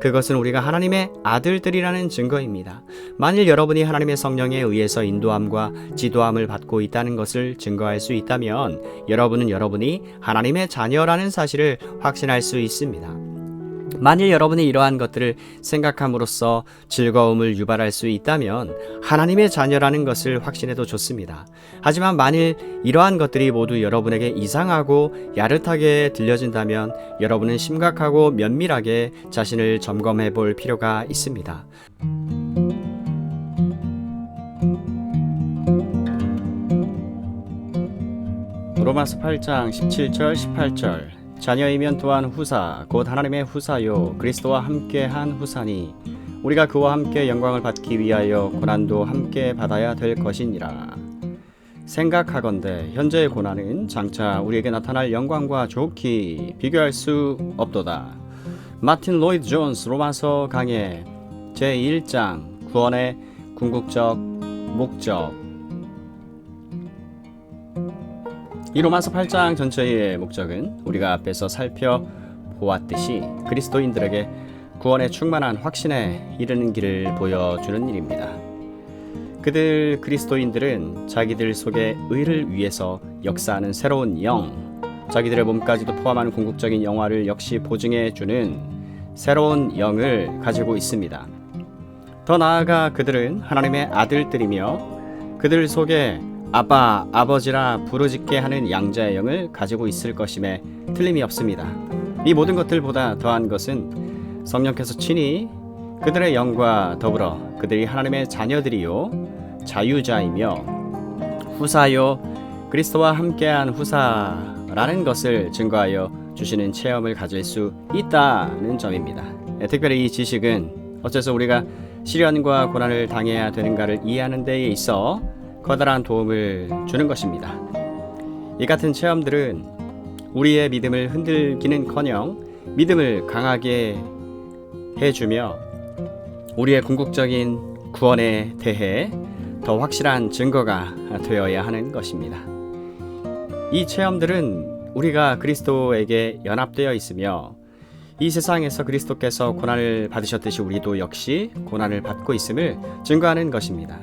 그것은 우리가 하나님의 아들들이라는 증거입니다. 만일 여러분이 하나님의 성령에 의해서 인도함과 지도함을 받고 있다는 것을 증거할 수 있다면 여러분은 여러분이 하나님의 자녀라는 사실을 확신할 수 있습니다. 만일 여러분이 이러한 것들을 생각함으로써 즐거움을 유발할 수 있다면 하나님의 자녀라는 것을 확신해도 좋습니다. 하지만 만일 이러한 것들이 모두 여러분에게 이상하고 야릇하게 들려진다면 여러분은 심각하고 면밀하게 자신을 점검해 볼 필요가 있습니다. 로마서 8장 17절 18절 자녀이면 또한 후사 곧 하나님의 후사요 그리스도와 함께한 후사니 우리가 그와 함께 영광을 받기 위하여 고난도 함께 받아야 될 것이니라. 생각하건대 현재의 고난은 장차 우리에게 나타날 영광과 좋게 비교할 수 없도다. 마틴 로이드 존스 로마서 강해 제1장 구원의 궁극적 목적. 이 로마서 8장 전체의 목적은 우리가 앞에서 살펴보았듯이 그리스도인들에게 구원의 충만한 확신에 이르는 길을 보여주는 일입니다. 그리스도인들은 자기들 속의 의를 위해서 역사하는 새로운 영, 자기들의 몸까지도 포함하는 궁극적인 영화를 역시 보증해주는 새로운 영을 가지고 있습니다. 더 나아가 그들은 하나님의 아들들이며 그들 속에 아빠, 아버지라 부르짖게 하는 양자의 영을 가지고 있을 것임에 틀림이 없습니다. 이 모든 것들보다 더한 것은 성령께서 친히 그들의 영과 더불어 그들이 하나님의 자녀들이요 자유자이며 후사요 그리스도와 함께한 후사라는 것을 증거하여 주시는 체험을 가질 수 있다는 점입니다. 특별히 이 지식은 어째서 우리가 시련과 고난을 당해야 되는가를 이해하는 데에 있어 커다란 도움을 주는 것입니다. 이 같은 체험들은 우리의 믿음을 흔들기는커녕 믿음을 강하게 해주며 우리의 궁극적인 구원에 대해 더 확실한 증거가 되어야 하는 것입니다. 이 체험들은 우리가 그리스도에게 연합되어 있으며 이 세상에서 그리스도께서 고난을 받으셨듯이 우리도 역시 고난을 받고 있음을 증거하는 것입니다.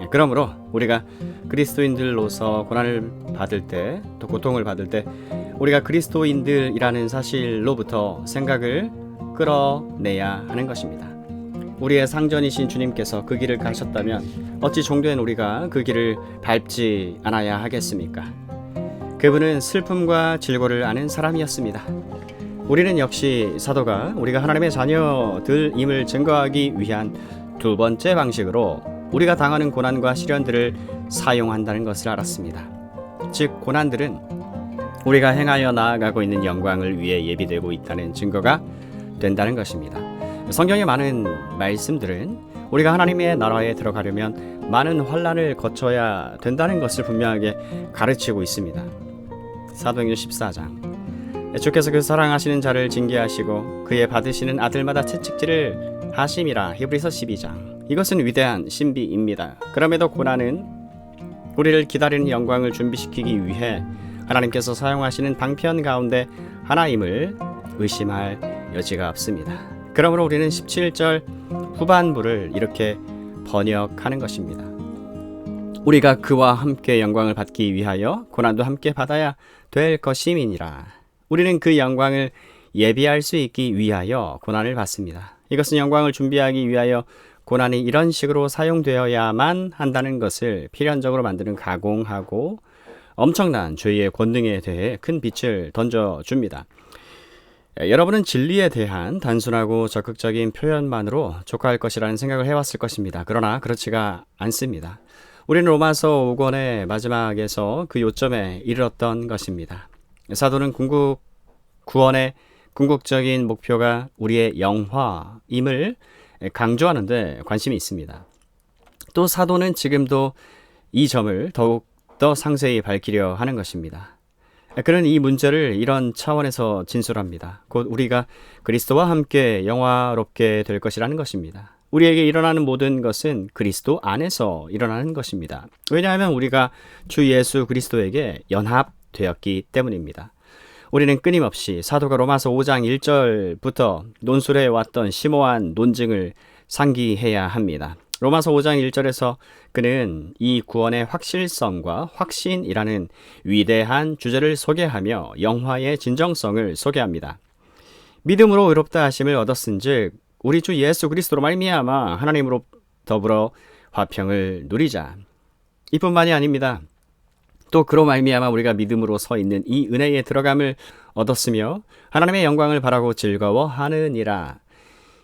그러므로 우리가 그리스도인들로서 고난을 받을 때, 또 고통을 받을 때 우리가 그리스도인들이라는 사실로부터 생각을 끌어내야 하는 것입니다. 우리의 상전이신 주님께서 그 길을 가셨다면 어찌 종된 우리가 그 길을 밟지 않아야 하겠습니까? 그분은 슬픔과 질고를 아는 사람이었습니다. 우리는 역시 사도가 우리가 하나님의 자녀들임을 증거하기 위한 두 번째 방식으로 우리가 당하는 고난과 시련들을 사용한다는 것을 알았습니다. 즉 고난들은 우리가 행하여 나아가고 있는 영광을 위해 예비되고 있다는 증거가 된다는 것입니다. 성경의 많은 말씀들은 우리가 하나님의 나라에 들어가려면 많은 환난을 거쳐야 된다는 것을 분명하게 가르치고 있습니다. 사도행전 14장 주께서 그 사랑하시는 자를 징계하시고 그의 받으시는 아들마다 채찍질을 하심이라. 히브리서 12장 이것은 위대한 신비입니다. 그럼에도 고난은 우리를 기다리는 영광을 준비시키기 위해 하나님께서 사용하시는 방편 가운데 하나임을 의심할 여지가 없습니다. 그러므로 우리는 17절 후반부를 이렇게 번역하는 것입니다. 우리가 그와 함께 영광을 받기 위하여 고난도 함께 받아야 될 것임이니라. 우리는 그 영광을 예비할 수 있기 위하여 고난을 받습니다. 이것은 영광을 준비하기 위하여 고난이 이런 식으로 사용되어야만 한다는 것을 필연적으로 만드는 가공하고 엄청난 죄의 권능에 대해 큰 빛을 던져줍니다. 여러분은 진리에 대한 단순하고 적극적인 표현만으로 족할 것이라는 생각을 해왔을 것입니다. 그러나 그렇지가 않습니다. 우리는 로마서 5권의 마지막에서 그 요점에 이르렀던 것입니다. 사도는 구원의 궁극적인 목표가 우리의 영화임을 강조하는데 관심이 있습니다. 또 사도는 지금도 이 점을 더욱 더 상세히 밝히려 하는 것입니다. 그는 이 문제를 이런 차원에서 진술합니다. 곧 우리가 그리스도와 함께 영화롭게 될 것이라는 것입니다. 우리에게 일어나는 모든 것은 그리스도 안에서 일어나는 것입니다. 왜냐하면 우리가 주 예수 그리스도에게 연합되었기 때문입니다. 우리는 끊임없이 사도가 로마서 5장 1절부터 논술해 왔던 심오한 논증을 상기해야 합니다. 로마서 5장 1절에서 그는 이 구원의 확실성과 확신이라는 위대한 주제를 소개하며 영화의 진정성을 소개합니다. 믿음으로 의롭다 하심을 얻었은즉 우리 주 예수 그리스도로 말미암아 하나님으로 더불어 화평을 누리자. 이뿐만이 아닙니다. 또 그로 말미암아 우리가 믿음으로 서 있는 이 은혜에 들어감을 얻었으며 하나님의 영광을 바라고 즐거워하느니라.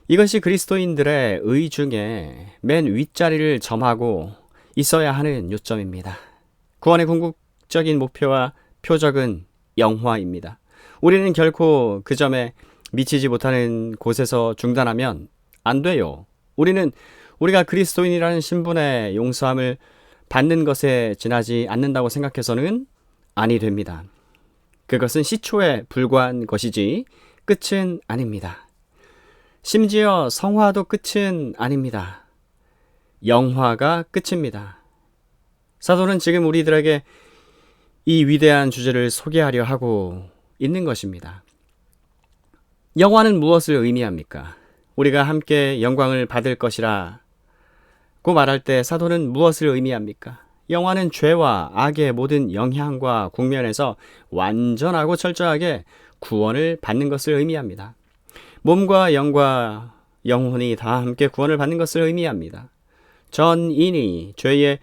이것이 그리스도인들의 의 중에 맨 윗자리를 점하고 있어야 하는 요점입니다. 구원의 궁극적인 목표와 표적은 영화입니다. 우리는 결코 그 점에 미치지 못하는 곳에서 중단하면 안 돼요. 우리가 그리스도인이라는 신분의 용서함을 받는 것에 지나지 않는다고 생각해서는 아니 됩니다. 그것은 시초에 불과한 것이지 끝은 아닙니다. 심지어 성화도 끝은 아닙니다. 영화가 끝입니다. 사도는 지금 우리들에게 이 위대한 주제를 소개하려 하고 있는 것입니다. 영화는 무엇을 의미합니까? 우리가 함께 영광을 받을 것이라 고 말할 때 사도는 무엇을 의미합니까? 영화는 죄와 악의 모든 영향과 국면에서 완전하고 철저하게 구원을 받는 것을 의미합니다. 몸과 영과 영혼이 다 함께 구원을 받는 것을 의미합니다. 전인이 죄의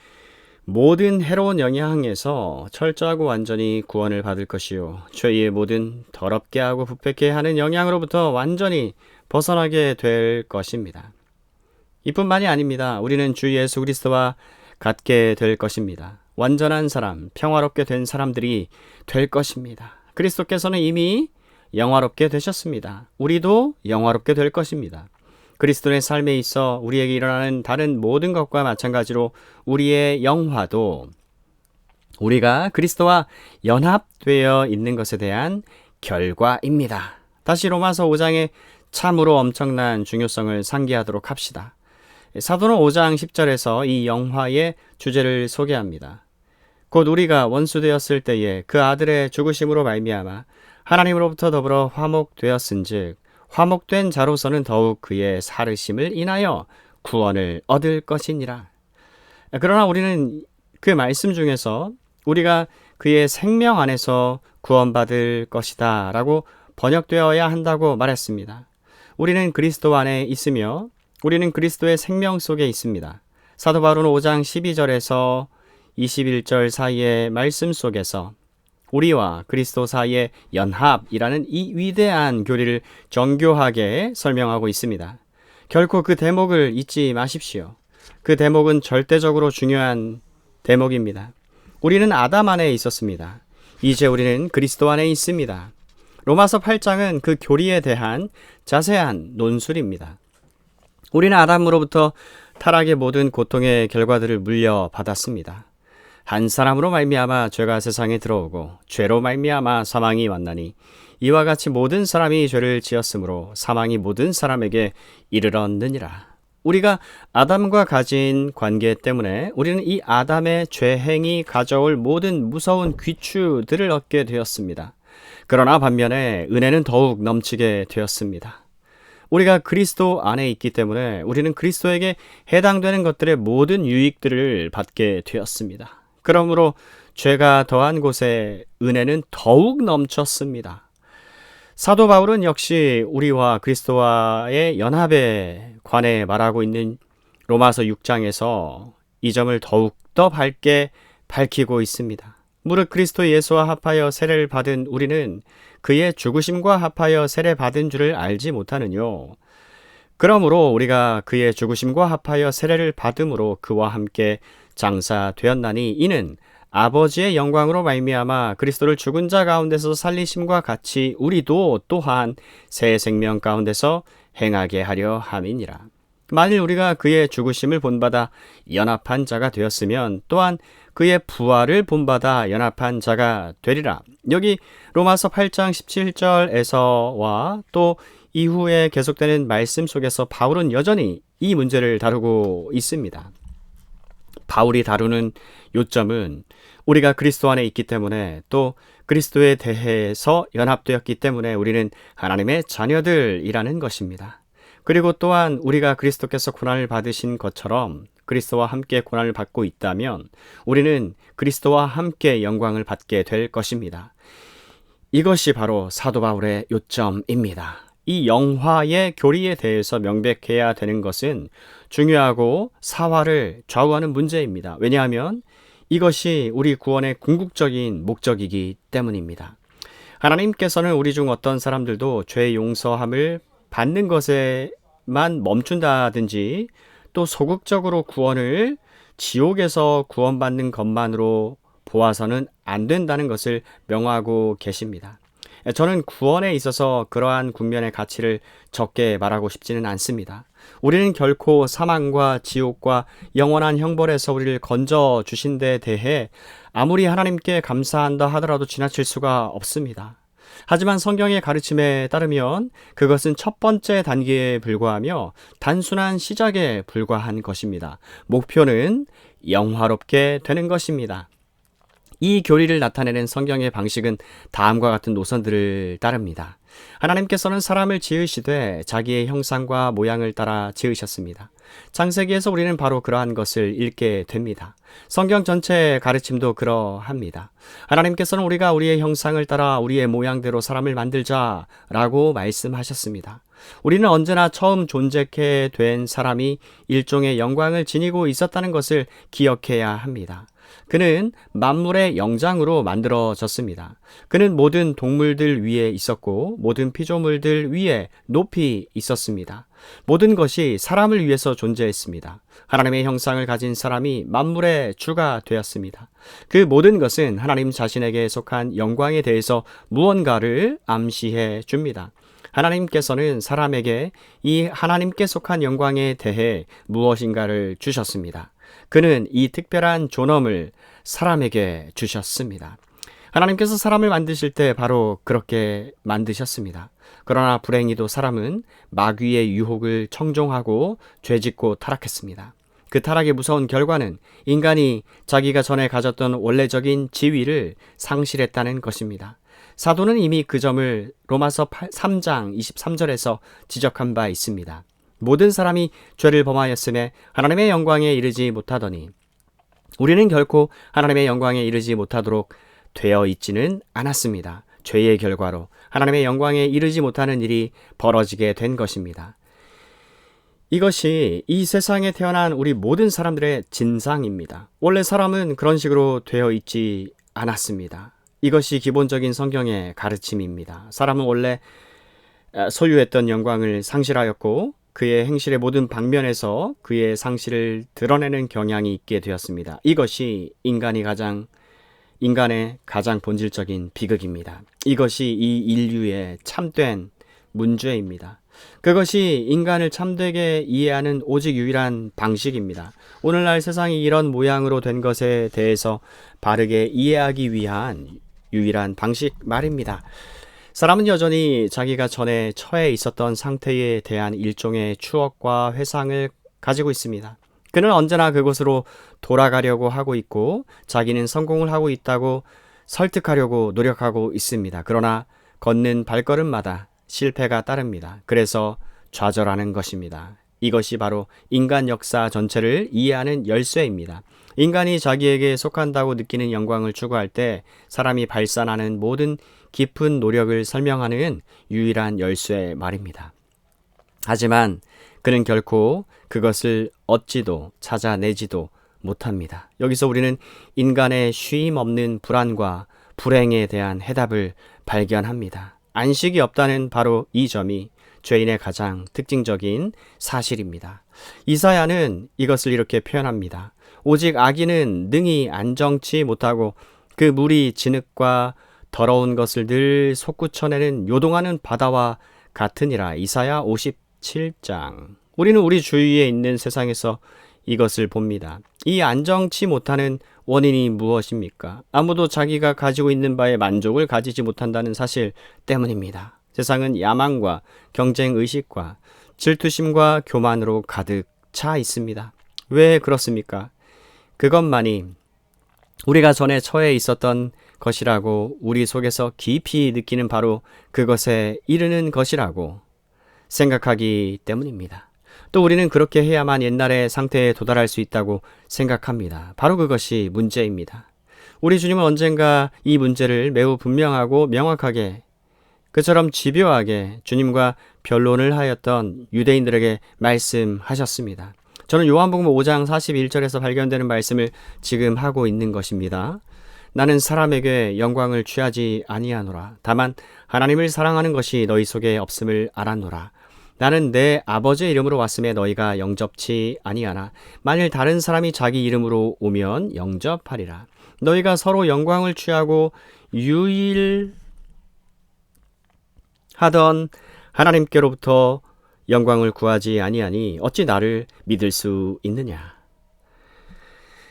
모든 해로운 영향에서 철저하고 완전히 구원을 받을 것이요 죄의 모든 더럽게 하고 부패케 하는 영향으로부터 완전히 벗어나게 될 것입니다. 이뿐만이 아닙니다. 우리는 주 예수 그리스도와 같게 될 것입니다. 완전한 사람, 평화롭게 된 사람들이 될 것입니다. 그리스도께서는 이미 영화롭게 되셨습니다. 우리도 영화롭게 될 것입니다. 그리스도의 삶에 있어 우리에게 일어나는 다른 모든 것과 마찬가지로 우리의 영화도 우리가 그리스도와 연합되어 있는 것에 대한 결과입니다. 다시 로마서 5장의 참으로 엄청난 중요성을 상기하도록 합시다. 사도는 5장 10절에서 이 영화의 주제를 소개합니다. 곧 우리가 원수되었을 때에 그 아들의 죽으심으로 말미암아 하나님으로부터 더불어 화목되었은즉 화목된 자로서는 더욱 그의 살으심을 인하여 구원을 얻을 것이니라. 그러나 우리는 그 말씀 중에서 우리가 그의 생명 안에서 구원받을 것이다 라고 번역되어야 한다고 말했습니다. 우리는 그리스도 안에 있으며 우리는 그리스도의 생명 속에 있습니다. 사도 바울은 5장 12절에서 21절 사이의 말씀 속에서 우리와 그리스도 사이의 연합이라는 이 위대한 교리를 정교하게 설명하고 있습니다. 결코 그 대목을 잊지 마십시오. 그 대목은 절대적으로 중요한 대목입니다. 우리는 아담 안에 있었습니다. 이제 우리는 그리스도 안에 있습니다. 로마서 8장은 그 교리에 대한 자세한 논술입니다. 우리는 아담으로부터 타락의 모든 고통의 결과들을 물려받았습니다. 한 사람으로 말미암아 죄가 세상에 들어오고 죄로 말미암아 사망이 왔나니 이와 같이 모든 사람이 죄를 지었으므로 사망이 모든 사람에게 이르렀느니라. 우리가 아담과 가진 관계 때문에 우리는 이 아담의 죄행이 가져올 모든 무서운 귀추들을 얻게 되었습니다. 그러나 반면에 은혜는 더욱 넘치게 되었습니다. 우리가 그리스도 안에 있기 때문에 우리는 그리스도에게 해당되는 것들의 모든 유익들을 받게 되었습니다. 그러므로 죄가 더한 곳에 은혜는 더욱 넘쳤습니다. 사도 바울은 역시 우리와 그리스도와의 연합에 관해 말하고 있는 로마서 6장에서 이 점을 더욱더 밝게 밝히고 있습니다. 무릇 그리스도 예수와 합하여 세례를 받은 우리는 그의 죽으심과 합하여 세례 받은 줄을 알지 못하느뇨. 그러므로 우리가 그의 죽으심과 합하여 세례를 받음으로 그와 함께 장사되었나니 이는 아버지의 영광으로 말미암아 그리스도를 죽은 자 가운데서 살리심과 같이 우리도 또한 새 생명 가운데서 행하게 하려 함이니라. 만일 우리가 그의 죽으심을 본받아 연합한 자가 되었으면 또한 그의 부활을 본받아 연합한 자가 되리라. 여기 로마서 8장 17절에서와 또 이후에 계속되는 말씀 속에서 바울은 여전히 이 문제를 다루고 있습니다. 바울이 다루는 요점은 우리가 그리스도 안에 있기 때문에 또 그리스도에 대해서 연합되었기 때문에 우리는 하나님의 자녀들이라는 것입니다. 그리고 또한 우리가 그리스도께서 고난을 받으신 것처럼 그리스도와 함께 고난을 받고 있다면 우리는 그리스도와 함께 영광을 받게 될 것입니다. 이것이 바로 사도 바울의 요점입니다. 이 영화의 교리에 대해서 명백해야 되는 것은 중요하고 사활을 좌우하는 문제입니다. 왜냐하면 이것이 우리 구원의 궁극적인 목적이기 때문입니다. 하나님께서는 우리 중 어떤 사람들도 죄의 용서함을 받는 것에만 멈춘다든지 또 소극적으로 구원을 지옥에서 구원받는 것만으로 보아서는 안 된다는 것을 명하고 계십니다. 저는 구원에 있어서 그러한 국면의 가치를 적게 말하고 싶지는 않습니다. 우리는 결코 사망과 지옥과 영원한 형벌에서 우리를 건져 주신 데 대해 아무리 하나님께 감사한다 하더라도 지나칠 수가 없습니다. 하지만 성경의 가르침에 따르면 그것은 첫 번째 단계에 불과하며 단순한 시작에 불과한 것입니다. 목표는 영화롭게 되는 것입니다. 이 교리를 나타내는 성경의 방식은 다음과 같은 노선들을 따릅니다. 하나님께서는 사람을 지으시되 자기의 형상과 모양을 따라 지으셨습니다. 창세기에서 우리는 바로 그러한 것을 읽게 됩니다. 성경 전체의 가르침도 그러합니다. 하나님께서는 우리가 우리의 형상을 따라 우리의 모양대로 사람을 만들자라고 말씀하셨습니다. 우리는 언제나 처음 존재케 된 사람이 일종의 영광을 지니고 있었다는 것을 기억해야 합니다. 그는 만물의 영장으로 만들어졌습니다. 그는 모든 동물들 위에 있었고 모든 피조물들 위에 높이 있었습니다. 모든 것이 사람을 위해서 존재했습니다. 하나님의 형상을 가진 사람이 만물의 주가 되었습니다. 그 모든 것은 하나님 자신에게 속한 영광에 대해서 무언가를 암시해 줍니다. 하나님께서는 사람에게 이 하나님께 속한 영광에 대해 무엇인가를 주셨습니다. 그는 이 특별한 존엄을 사람에게 주셨습니다. 하나님께서 사람을 만드실 때 바로 그렇게 만드셨습니다. 그러나 불행히도 사람은 마귀의 유혹을 청종하고 죄짓고 타락했습니다. 그 타락의 무서운 결과는 인간이 자기가 전에 가졌던 원래적인 지위를 상실했다는 것입니다. 사도는 이미 그 점을 로마서 3장 23절에서 지적한 바 있습니다. 모든 사람이 죄를 범하였음에 하나님의 영광에 이르지 못하더니 우리는 결코 하나님의 영광에 이르지 못하도록 되어 있지는 않았습니다. 죄의 결과로 하나님의 영광에 이르지 못하는 일이 벌어지게 된 것입니다. 이것이 이 세상에 태어난 우리 모든 사람들의 진상입니다. 원래 사람은 그런 식으로 되어 있지 않았습니다. 이것이 기본적인 성경의 가르침입니다. 사람은 원래 소유했던 영광을 상실하였고 그의 행실의 모든 방면에서 그의 상실을 드러내는 경향이 있게 되었습니다. 이것이 인간의 가장 본질적인 비극입니다. 이것이 이 인류의 참된 문제입니다. 그것이 인간을 참되게 이해하는 오직 유일한 방식입니다. 오늘날 세상이 이런 모양으로 된 것에 대해서 바르게 이해하기 위한 유일한 방식 말입니다. 사람은 여전히 자기가 전에 처해 있었던 상태에 대한 일종의 추억과 회상을 가지고 있습니다. 그는 언제나 그곳으로 돌아가려고 하고 있고 자기는 성공을 하고 있다고 설득하려고 노력하고 있습니다. 그러나 걷는 발걸음마다 실패가 따릅니다. 그래서 좌절하는 것입니다. 이것이 바로 인간 역사 전체를 이해하는 열쇠입니다. 인간이 자기에게 속한다고 느끼는 영광을 추구할 때 사람이 발산하는 모든 깊은 노력을 설명하는 유일한 열쇠 말입니다. 하지만 그는 결코 그것을 얻지도 찾아내지도 못합니다. 여기서 우리는 인간의 쉼 없는 불안과 불행에 대한 해답을 발견합니다. 안식이 없다는 바로 이 점이 죄인의 가장 특징적인 사실입니다. 이사야는 이것을 이렇게 표현합니다. 오직 악인은 능히 안정치 못하고 그 물이 진흙과 더러운 것을 늘 솟구쳐내는 요동하는 바다와 같으니라. 이사야 57장. 우리는 우리 주위에 있는 세상에서 이것을 봅니다. 이 안정치 못하는 원인이 무엇입니까? 아무도 자기가 가지고 있는 바에 만족을 가지지 못한다는 사실 때문입니다. 세상은 야망과 경쟁의식과 질투심과 교만으로 가득 차 있습니다. 왜 그렇습니까? 그것만이 우리가 전에 처해 있었던 것이라고 우리 속에서 깊이 느끼는 바로 그것에 이르는 것이라고 생각하기 때문입니다. 또 우리는 그렇게 해야만 옛날의 상태에 도달할 수 있다고 생각합니다. 바로 그것이 문제입니다. 우리 주님은 언젠가 이 문제를 매우 분명하고 명확하게 그처럼 집요하게 주님과 변론을 하였던 유대인들에게 말씀하셨습니다. 저는 요한복음 5장 41절에서 발견되는 말씀을 지금 하고 있는 것입니다. 나는 사람에게 영광을 취하지 아니하노라. 다만 하나님을 사랑하는 것이 너희 속에 없음을 알았노라. 나는 내 아버지의 이름으로 왔음에 너희가 영접치 아니하나 만일 다른 사람이 자기 이름으로 오면 영접하리라. 너희가 서로 영광을 취하고 유일하던 하나님께로부터 영광을 구하지 아니하니 어찌 나를 믿을 수 있느냐.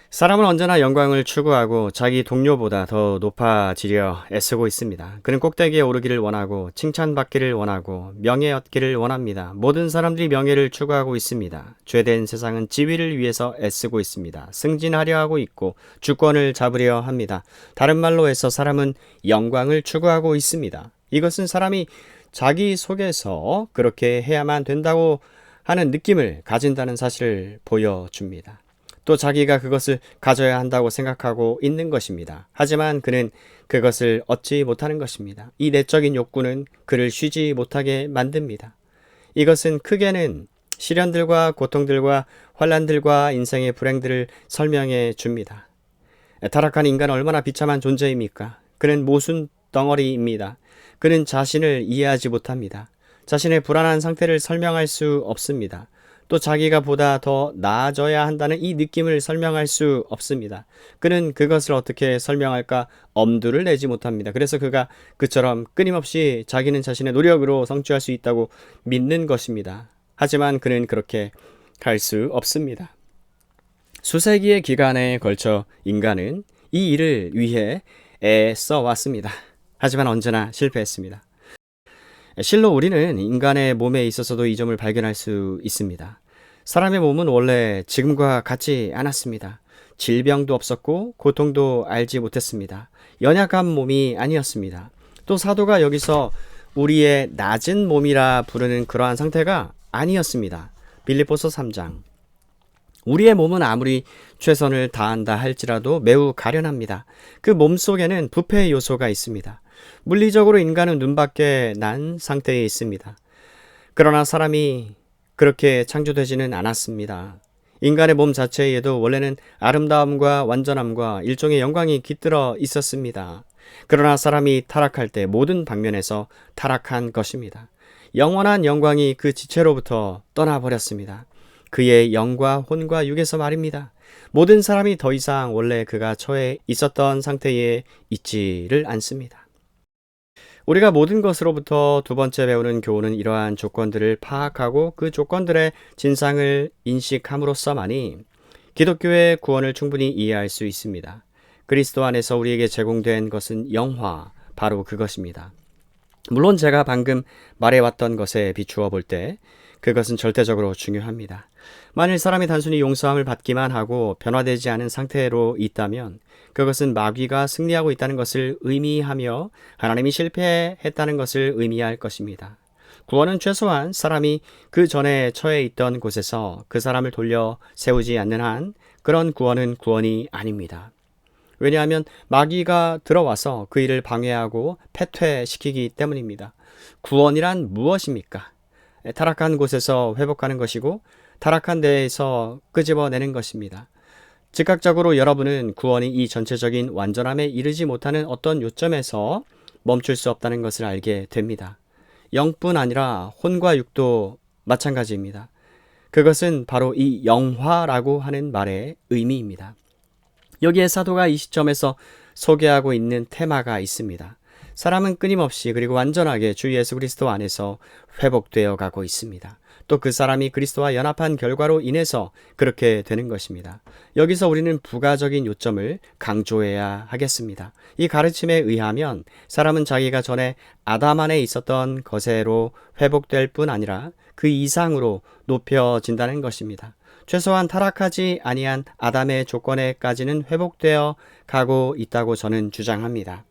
사람은 언제나 영광을 추구하고 자기 동료보다 더 높아지려 애쓰고 있습니다. 그는 꼭대기에 오르기를 원하고 칭찬받기를 원하고 명예 얻기를 원합니다. 모든 사람들이 명예를 추구하고 있습니다. 죄된 세상은 지위를 위해서 애쓰고 있습니다. 승진하려 하고 있고 주권을 잡으려 합니다. 다른 말로 해서 사람은 영광을 추구하고 있습니다. 이것은 사람이 자기 속에서 그렇게 해야만 된다고 하는 느낌을 가진다는 사실을 보여줍니다. 또 자기가 그것을 가져야 한다고 생각하고 있는 것입니다. 하지만 그는 그것을 얻지 못하는 것입니다. 이 내적인 욕구는 그를 쉬지 못하게 만듭니다. 이것은 크게는 시련들과 고통들과 환난들과 인생의 불행들을 설명해 줍니다. 타락한 인간은 얼마나 비참한 존재입니까? 그는 모순 덩어리입니다. 그는 자신을 이해하지 못합니다. 자신의 불안한 상태를 설명할 수 없습니다. 또 자기가 보다 더 나아져야 한다는 이 느낌을 설명할 수 없습니다. 그는 그것을 어떻게 설명할까 엄두를 내지 못합니다. 그래서 그가 그처럼 끊임없이 자기는 자신의 노력으로 성취할 수 있다고 믿는 것입니다. 하지만 그는 그렇게 할 수 없습니다. 수세기의 기간에 걸쳐 인간은 이 일을 위해 애써 왔습니다. 하지만 언제나 실패했습니다. 실로 우리는 인간의 몸에 있어서도 이 점을 발견할 수 있습니다. 사람의 몸은 원래 지금과 같지 않았습니다. 질병도 없었고 고통도 알지 못했습니다. 연약한 몸이 아니었습니다. 또 사도가 여기서 우리의 낮은 몸이라 부르는 그러한 상태가 아니었습니다. 빌립보서 3장. 우리의 몸은 아무리 최선을 다한다 할지라도 매우 가련합니다. 그 몸 속에는 부패의 요소가 있습니다. 물리적으로 인간은 눈밖에 난 상태에 있습니다. 그러나 사람이 그렇게 창조되지는 않았습니다. 인간의 몸 자체에도 원래는 아름다움과 완전함과 일종의 영광이 깃들어 있었습니다. 그러나 사람이 타락할 때 모든 방면에서 타락한 것입니다. 영원한 영광이 그 지체로부터 떠나버렸습니다. 그의 영과 혼과 육에서 말입니다. 모든 사람이 더 이상 원래 그가 처해 있었던 상태에 있지를 않습니다. 우리가 모든 것으로부터 두 번째 배우는 교훈은 이러한 조건들을 파악하고 그 조건들의 진상을 인식함으로써만이 기독교의 구원을 충분히 이해할 수 있습니다. 그리스도 안에서 우리에게 제공된 것은 영화, 바로 그것입니다. 물론 제가 방금 말해왔던 것에 비추어 볼 때 그것은 절대적으로 중요합니다. 만일 사람이 단순히 용서함을 받기만 하고 변화되지 않은 상태로 있다면 그것은 마귀가 승리하고 있다는 것을 의미하며 하나님이 실패했다는 것을 의미할 것입니다. 구원은 최소한 사람이 그 전에 처해 있던 곳에서 그 사람을 돌려 세우지 않는 한 그런 구원은 구원이 아닙니다. 왜냐하면 마귀가 들어와서 그 일을 방해하고 패퇴시키기 때문입니다. 구원이란 무엇입니까? 타락한 곳에서 회복하는 것이고 타락한 데에서 끄집어내는 것입니다. 즉각적으로 여러분은 구원이 이 전체적인 완전함에 이르지 못하는 어떤 요점에서 멈출 수 없다는 것을 알게 됩니다. 영뿐 아니라 혼과 육도 마찬가지입니다. 그것은 바로 이 영화라고 하는 말의 의미입니다. 여기에 사도가 이 시점에서 소개하고 있는 테마가 있습니다. 사람은 끊임없이 그리고 완전하게 주 예수 그리스도 안에서 회복되어 가고 있습니다. 또 그 사람이 그리스도와 연합한 결과로 인해서 그렇게 되는 것입니다. 여기서 우리는 부가적인 요점을 강조해야 하겠습니다. 이 가르침에 의하면 사람은 자기가 전에 아담 안에 있었던 것으로 회복될 뿐 아니라 그 이상으로 높여진다는 것입니다. 최소한 타락하지 아니한 아담의 조건에까지는 회복되어 가고 있다고 저는 주장합니다.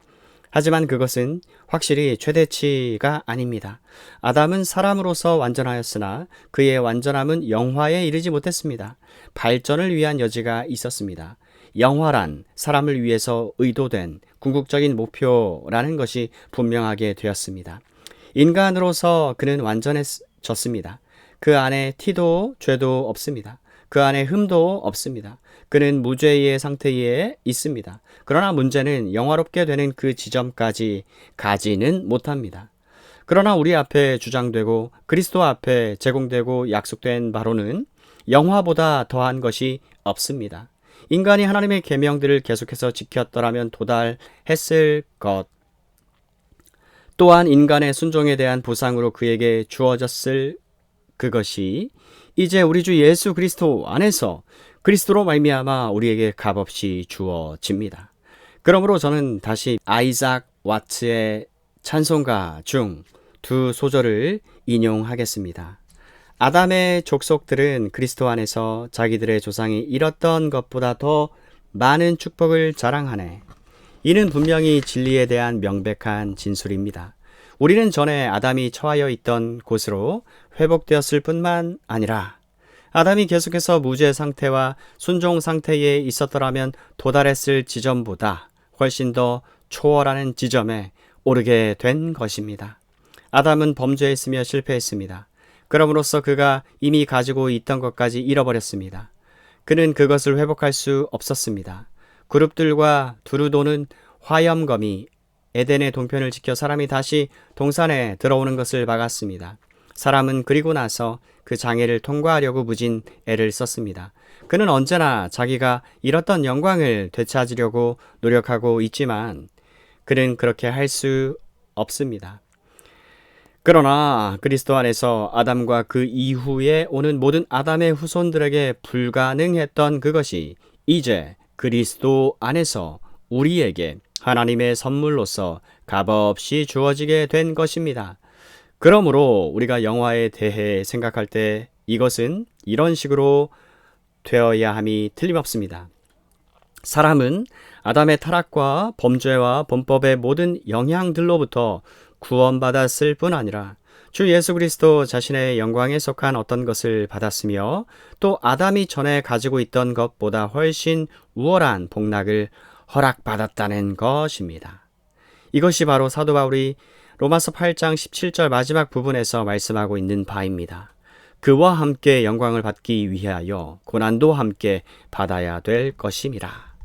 하지만 그것은 확실히 최대치가 아닙니다. 아담은 사람으로서 완전하였으나 그의 완전함은 영화에 이르지 못했습니다. 발전을 위한 여지가 있었습니다. 영화란 사람을 위해서 의도된 궁극적인 목표라는 것이 분명하게 되었습니다. 인간으로서 그는 완전해졌습니다. 그 안에 티도 죄도 없습니다. 그 안에 흠도 없습니다. 그는 무죄의 상태에 있습니다. 그러나 문제는 영화롭게 되는 그 지점까지 가지는 못합니다. 그러나 우리 앞에 주장되고 그리스도 앞에 제공되고 약속된 바로는 영화보다 더한 것이 없습니다. 인간이 하나님의 계명들을 계속해서 지켰더라면 도달했을 것, 또한 인간의 순종에 대한 보상으로 그에게 주어졌을 그것이 이제 우리 주 예수 그리스도 안에서 그리스도로 말미암아 우리에게 값없이 주어집니다. 그러므로 저는 다시 아이작 와츠의 찬송가 중 두 소절을 인용하겠습니다. 아담의 족속들은 그리스도 안에서 자기들의 조상이 잃었던 것보다 더 많은 축복을 자랑하네. 이는 분명히 진리에 대한 명백한 진술입니다. 우리는 전에 아담이 처하여 있던 곳으로 회복되었을 뿐만 아니라 아담이 계속해서 무죄 상태와 순종 상태에 있었더라면 도달했을 지점보다 훨씬 더 초월하는 지점에 오르게 된 것입니다. 아담은 범죄했으며 실패했습니다. 그럼으로써 그가 이미 가지고 있던 것까지 잃어버렸습니다. 그는 그것을 회복할 수 없었습니다. 그룹들과 두루 도는 화염검이 에덴의 동편을 지켜 사람이 다시 동산에 들어오는 것을 막았습니다. 사람은 그리고 나서 그 장애를 통과하려고 무진 애를 썼습니다. 그는 언제나 자기가 잃었던 영광을 되찾으려고 노력하고 있지만 그는 그렇게 할 수 없습니다. 그러나 그리스도 안에서 아담과 그 이후에 오는 모든 아담의 후손들에게 불가능했던 그것이 이제 그리스도 안에서 우리에게 하나님의 선물로서 값없이 주어지게 된 것입니다. 그러므로 우리가 영화에 대해 생각할 때 이것은 이런 식으로 되어야 함이 틀림없습니다. 사람은 아담의 타락과 범죄와 범법의 모든 영향들로부터 구원받았을 뿐 아니라 주 예수 그리스도 자신의 영광에 속한 어떤 것을 받았으며 또 아담이 전에 가지고 있던 것보다 훨씬 우월한 복락을 허락받았다는 것입니다. 이것이 바로 사도 바울이 로마서 8장 17절 마지막 부분에서 말씀하고 있는 바입니다. 그와 함께 영광을 받기 위하여 고난도 함께 받아야 될 것임이라.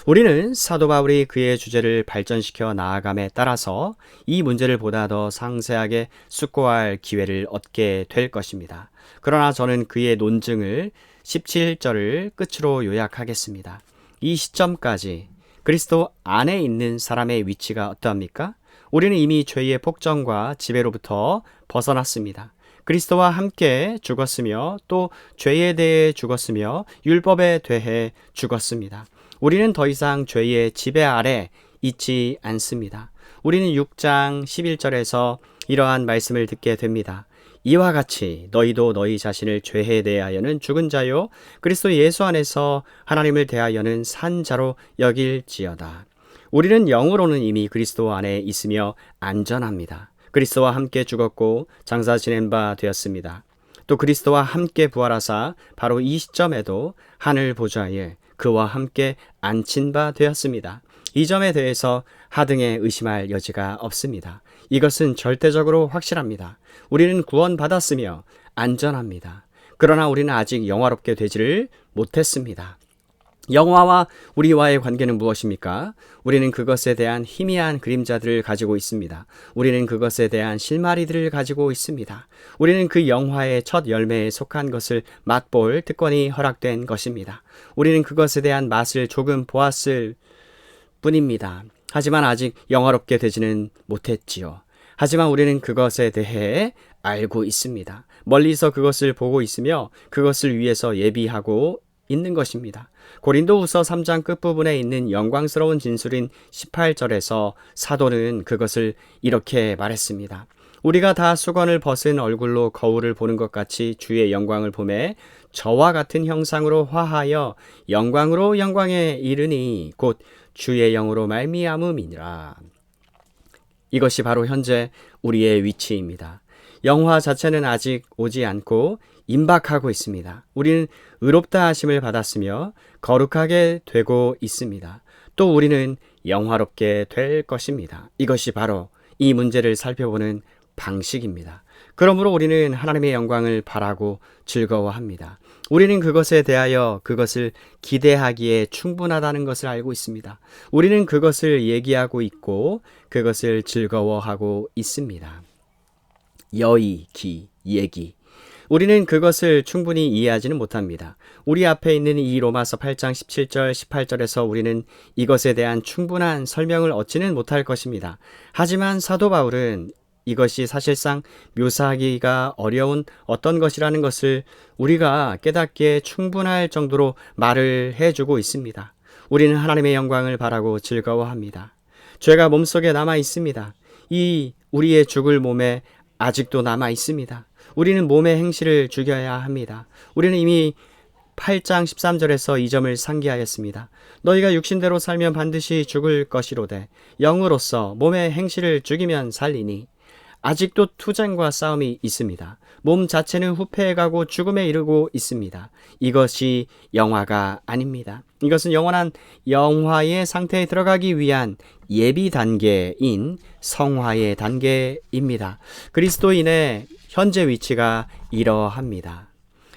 우리는 사도 바울이 그의 주제를 발전시켜 나아감에 따라서 이 문제를 보다 더 상세하게 숙고할 기회를 얻게 될 것입니다. 그러나 저는 그의 논증을 17절을 끝으로 요약하겠습니다. 이 시점까지 그리스도 안에 있는 사람의 위치가 어떠합니까? 우리는 이미 죄의 폭정과 지배로부터 벗어났습니다. 그리스도와 함께 죽었으며 또 죄에 대해 죽었으며 율법에 대해 죽었습니다. 우리는 더 이상 죄의 지배 아래 있지 않습니다. 우리는 6장 11절에서 이러한 말씀을 듣게 됩니다. 이와 같이 너희도 너희 자신을 죄에 대하여는 죽은 자요 그리스도 예수 안에서 하나님을 대하여는 산 자로 여길지어다. 우리는 영으로는 이미 그리스도 안에 있으며 안전합니다. 그리스도와 함께 죽었고 장사 지낸 바 되었습니다. 또 그리스도와 함께 부활하사 바로 이 시점에도 하늘 보좌에 그와 함께 앉힌 바 되었습니다. 이 점에 대해서 하등에 의심할 여지가 없습니다. 이것은 절대적으로 확실합니다. 우리는 구원받았으며 안전합니다. 그러나 우리는 아직 영화롭게 되지를 못했습니다. 영화와 우리와의 관계는 무엇입니까? 우리는 그것에 대한 희미한 그림자들을 가지고 있습니다. 우리는 그것에 대한 실마리들을 가지고 있습니다. 우리는 그 영화의 첫 열매에 속한 것을 맛볼 특권이 허락된 것입니다. 우리는 그것에 대한 맛을 조금 보았을 뿐입니다. 하지만 아직 영화롭게 되지는 못했지요. 하지만 우리는 그것에 대해 알고 있습니다. 멀리서 그것을 보고 있으며 그것을 위해서 예비하고 있는 것입니다. 고린도후서 3장 끝부분에 있는 영광스러운 진술인 18절에서 사도는 그것을 이렇게 말했습니다. 우리가 다 수건을 벗은 얼굴로 거울을 보는 것 같이 주의 영광을 보매 저와 같은 형상으로 화하여 영광으로 영광에 이르니 곧 주의 영으로 말미암음이니라. 이것이 바로 현재 우리의 위치입니다. 영화 자체는 아직 오지 않고 임박하고 있습니다. 우리는 의롭다 하심을 받았으며 거룩하게 되고 있습니다. 또 우리는 영화롭게 될 것입니다. 이것이 바로 이 문제를 살펴보는 방식입니다. 그러므로 우리는 하나님의 영광을 바라고 즐거워합니다. 우리는 그것에 대하여 그것을 기대하기에 충분하다는 것을 알고 있습니다. 우리는 그것을 얘기하고 있고 그것을 즐거워하고 있습니다. 여의, 기, 얘기. 우리는 그것을 충분히 이해하지는 못합니다. 우리 앞에 있는 이 로마서 8장 17절, 18절에서 우리는 이것에 대한 충분한 설명을 얻지는 못할 것입니다. 하지만 사도 바울은 이것이 사실상 묘사하기가 어려운 어떤 것이라는 것을 우리가 깨닫기에 충분할 정도로 말을 해주고 있습니다. 우리는 하나님의 영광을 바라고 즐거워합니다. 죄가 몸속에 남아 있습니다. 이 우리의 죽을 몸에 아직도 남아 있습니다. 우리는 몸의 행실을 죽여야 합니다. 우리는 이미 8장 13절에서 이 점을 상기하였습니다. 너희가 육신대로 살면 반드시 죽을 것이로되 영으로서 몸의 행실을 죽이면 살리니 아직도 투쟁과 싸움이 있습니다. 몸 자체는 후패해가고 죽음에 이르고 있습니다. 이것이 영화가 아닙니다. 이것은 영원한 영화의 상태에 들어가기 위한 예비 단계인 성화의 단계입니다. 그리스도인의 현재 위치가 이러합니다.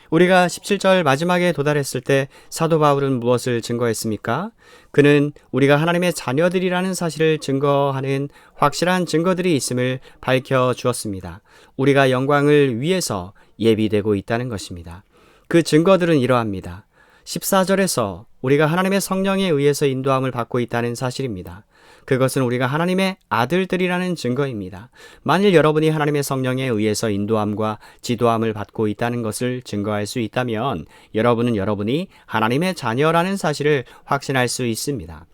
우리가 17절 마지막에 도달했을 때 사도 바울은 무엇을 증거했습니까? 그는 우리가 하나님의 자녀들이라는 사실을 증거하는 확실한 증거들이 있음을 밝혀주었습니다. 우리가 영광을 위해서 예비되고 있다는 것입니다. 그 증거들은 이러합니다. 14절에서 우리가 하나님의 성령에 의해서 인도함을 받고 있다는 사실입니다. 그것은 우리가 하나님의 아들들이라는 증거입니다. 만일 여러분이 하나님의 성령에 의해서 인도함과 지도함을 받고 있다는 것을 증거할 수 있다면 여러분은 여러분이 하나님의 자녀라는 사실을 확신할 수 있습니다.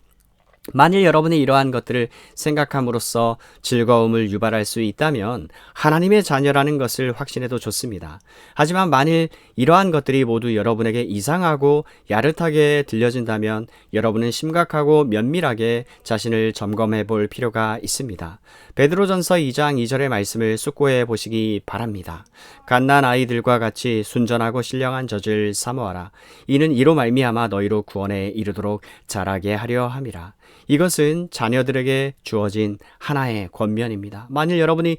만일 여러분이 이러한 것들을 생각함으로써 즐거움을 유발할 수 있다면 하나님의 자녀라는 것을 확신해도 좋습니다. 하지만 만일 이러한 것들이 모두 여러분에게 이상하고 야릇하게 들려진다면 여러분은 심각하고 면밀하게 자신을 점검해 볼 필요가 있습니다. 베드로전서 2장 2절의 말씀을 숙고해 보시기 바랍니다. 갓난 아이들과 같이 순전하고 신령한 젖을 사모하라. 이는 이로 말미암아 너희로 구원에 이르도록 자라게 하려 함이라. 이것은 자녀들에게 주어진 하나의 권면입니다. 만일 여러분이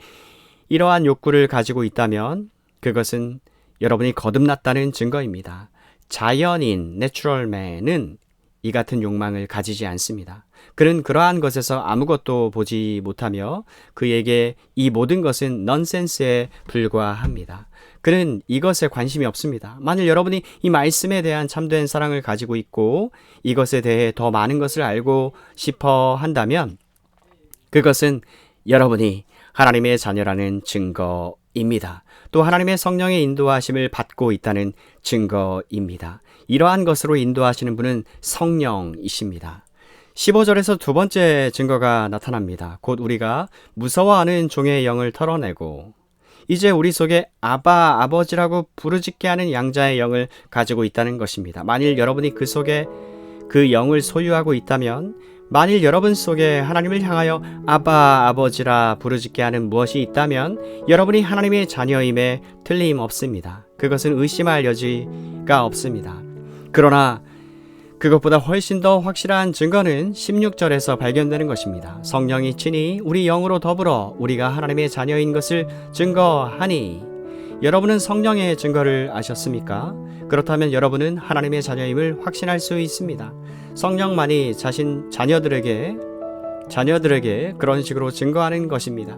이러한 욕구를 가지고 있다면 그것은 여러분이 거듭났다는 증거입니다. 자연인 내추럴맨은 이 같은 욕망을 가지지 않습니다. 그는 그러한 것에서 아무것도 보지 못하며 그에게 이 모든 것은 넌센스에 불과합니다. 그는 이것에 관심이 없습니다. 만일 여러분이 이 말씀에 대한 참된 사랑을 가지고 있고 이것에 대해 더 많은 것을 알고 싶어 한다면 그것은 여러분이 하나님의 자녀라는 증거입니다. 또 하나님의 성령의 인도하심을 받고 있다는 증거입니다. 이러한 것으로 인도하시는 분은 성령이십니다. 15절에서 두 번째 증거가 나타납니다. 곧 우리가 무서워하는 종의 영을 털어내고 이제 우리 속에 아바, 아버지라고 부르짖게 하는 양자의 영을 가지고 있다는 것입니다. 만일 여러분이 그 속에 그 영을 소유하고 있다면 만일 여러분 속에 하나님을 향하여 아바, 아버지라 부르짖게 하는 무엇이 있다면 여러분이 하나님의 자녀임에 틀림없습니다. 그것은 의심할 여지가 없습니다. 그러나 그것보다 훨씬 더 확실한 증거는 16절에서 발견되는 것입니다. 성령이 친히 우리 영으로 더불어 우리가 하나님의 자녀인 것을 증거하니 여러분은 성령의 증거를 아셨습니까? 그렇다면 여러분은 하나님의 자녀임을 확신할 수 있습니다. 성령만이 자신 자녀들에게 그런 식으로 증거하는 것입니다.